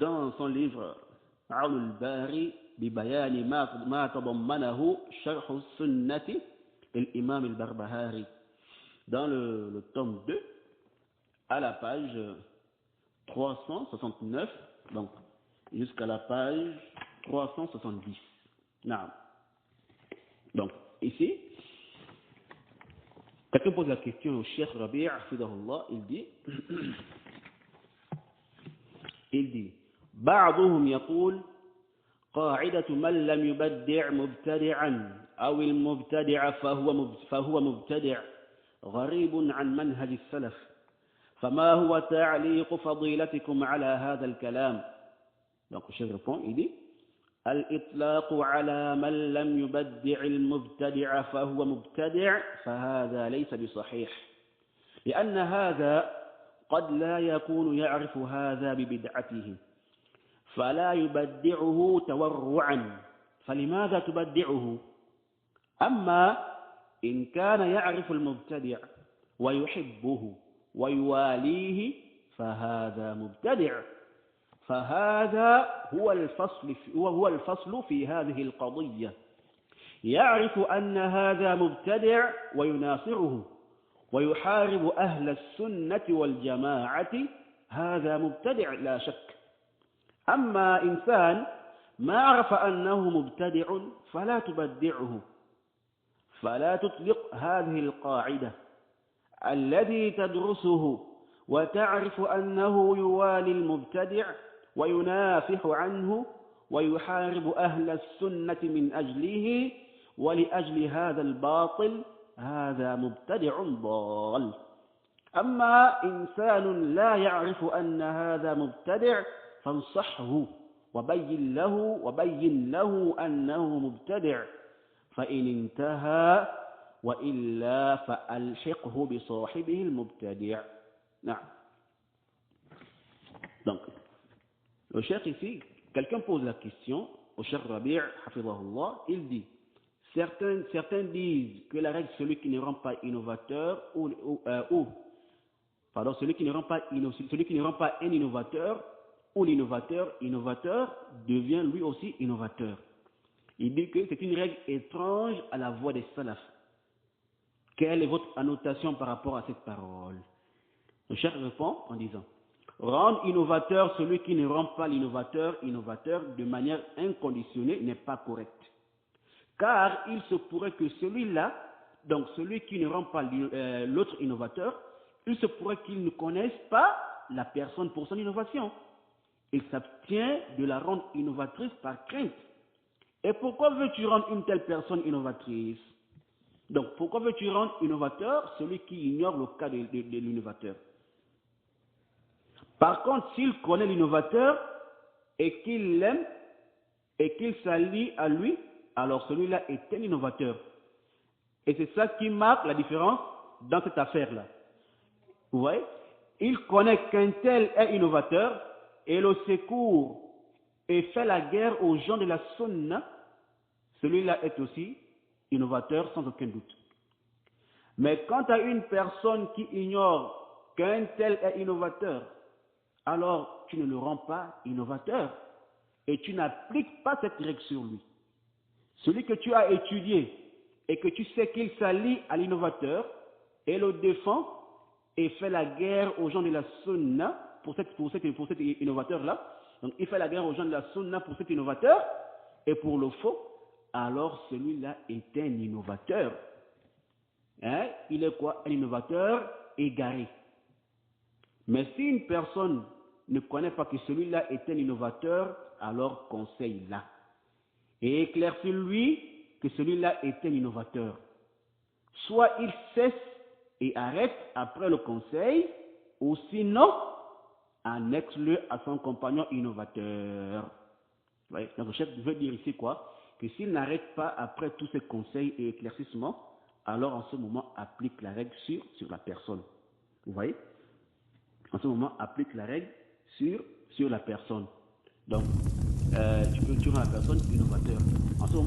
dans son livre al-Bari ببيان ما تضمنه شرح السنة l'imam al-Barbahari dans le tome 2 à la page 369 donc jusqu'à la page 370. Non. Donc ici quelqu'un pose la question au Cheikh Rabi' hafidahullah, il dit بعضهم يقول قاعدة من لم يبدع مبتدعا أو المبتدع فهو مبتدع غريب عن منهج السلف فما هو تعليق فضيلتكم على هذا الكلام. Donc le chef répond, il dit الإطلاق على من لم يبدع المبتدع فهو مبتدع فهذا ليس بصحيح لأن هذا قد لا يكون يعرف هذا ببدعته فلا يبدعه تورعا فلماذا تبدعه؟ أما إن كان يعرف المبتدع ويحبه ويواليه فهذا مبتدع. فهذا هو الفصل في هذه القضية. يعرف أن هذا مبتدع ويناصره ويحارب أهل السنة والجماعة هذا مبتدع لا شك. أما إنسان ما عرف أنه مبتدع فلا تبدعه فلا تطلق هذه القاعدة الذي تدرسه وتعرف أنه يوالي المبتدع وينافح عنه ويحارب أهل السنة من أجله ولأجل هذا الباطل هذا مبتدع ضال. أما إنسان لا يعرف أن هذا مبتدع فانصحه وبين له أنه مبتدع فإن انتهى وإلا فألحقه بصاحبه المبتدع. نعم. Donc, le cheikh ici, quelqu'un pose la question au cheikh Rabi' hafidahullah, il dit certains disent que la règle celui qui ne rend pas innovateur celui qui ne rend pas un innovateur ou l'innovateur devient lui aussi innovateur. Il dit que c'est une règle étrange à la voix des salafs. Quelle est votre annotation par rapport à cette parole? Le cheikh répond en disant rendre innovateur celui qui ne rend pas l'innovateur de manière inconditionnée n'est pas correct. Car il se pourrait que celui-là, donc celui qui ne rend pas l'autre innovateur, il se pourrait qu'il ne connaisse pas la personne pour son innovation. Il s'abstient de la rendre innovatrice par crainte. Et pourquoi veux-tu rendre une telle personne innovatrice? Donc, pourquoi veux-tu rendre innovateur celui qui ignore le cas de l'innovateur? Par contre, s'il connaît l'innovateur et qu'il l'aime et qu'il s'allie à lui, alors celui-là est un innovateur. Et c'est ça qui marque la différence dans cette affaire-là. Vous voyez? Il connaît qu'un tel est innovateur et le secours et fait la guerre aux gens de la sunna, celui-là est aussi innovateur sans aucun doute. Mais quant à une personne qui ignore qu'un tel est innovateur, alors tu ne le rends pas innovateur et tu n'appliques pas cette règle sur lui. Celui que tu as étudié et que tu sais qu'il s'allie à l'innovateur et le défend et fait la guerre aux gens de la sunna pour cet innovateur-là, donc il fait la guerre aux gens de la sunna pour cet innovateur et pour le faux, alors celui-là est un innovateur. Hein? Il est quoi? Un innovateur égaré. Mais si une personne ne connaît pas que celui-là est un innovateur, alors conseille-la. Et éclaircis-lui que celui-là est un innovateur. Soit il cesse et arrête après le conseil, ou sinon, annexe-le à son compagnon innovateur. Ouais, donc le chef veut dire ici quoi? Que s'il n'arrête pas après tous ces conseils et éclaircissements, alors en ce moment applique la règle sur la personne. Vous voyez? En ce moment applique la règle sur la personne. Donc, tu rends la personne innovateur. En ce moment,